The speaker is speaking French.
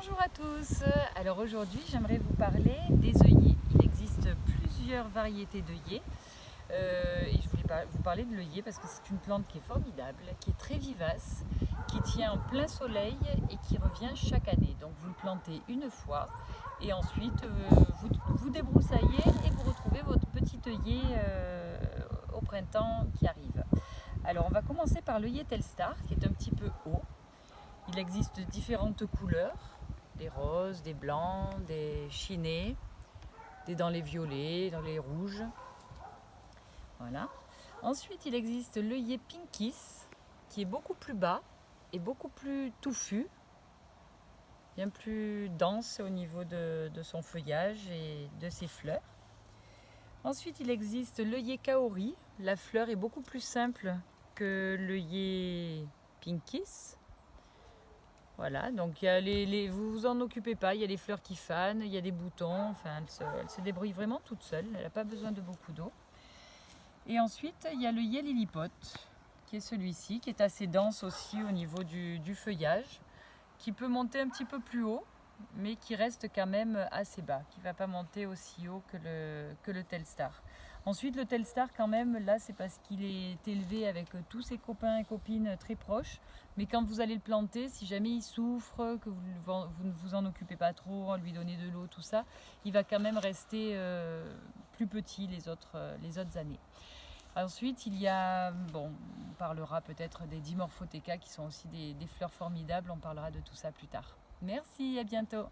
Bonjour à tous. Alors aujourd'hui j'aimerais vous parler des œillets. Il existe plusieurs variétés d'œillets et je voulais vous parler de l'œillet parce que c'est une plante qui est formidable, qui est très vivace, qui tient en plein soleil et qui revient chaque année. Donc vous le plantez une fois et ensuite vous débroussaillez et vous retrouvez votre petit œillet au printemps qui arrive. Alors on va commencer par l'œillet Telstar qui est un petit peu haut. Il existe différentes couleurs, des roses, des blancs, des chinés, dans les violets, dans les rouges. Voilà. Ensuite, il existe l'œillet Pinkis, qui est beaucoup plus bas et beaucoup plus touffu, bien plus dense au niveau de son feuillage et de ses fleurs. Ensuite, il existe l'œillet Kaori. La fleur est beaucoup plus simple que l'œillet Pinkis. Voilà, donc vous vous en occupez pas, il y a les fleurs qui fanent, il y a des boutons, enfin elle se débrouille vraiment toute seule, elle n'a pas besoin de beaucoup d'eau. Et ensuite il y a l'œillet Lilliput, qui est celui-ci, qui est assez dense aussi au niveau du feuillage, qui peut monter un petit peu plus haut, mais qui reste quand même assez bas, qui ne va pas monter aussi haut que le Telstar. Ensuite le Telstar quand même, là c'est parce qu'il est élevé avec tous ses copains et copines très proches, mais quand vous allez le planter, si jamais il souffre, que vous ne vous en occupez pas trop, lui donner de l'eau, tout ça, il va quand même rester plus petit les autres années. Ensuite, il y a, bon, on parlera peut-être des Dimorphotheca qui sont aussi des fleurs formidables, on parlera de tout ça plus tard. Merci, à bientôt.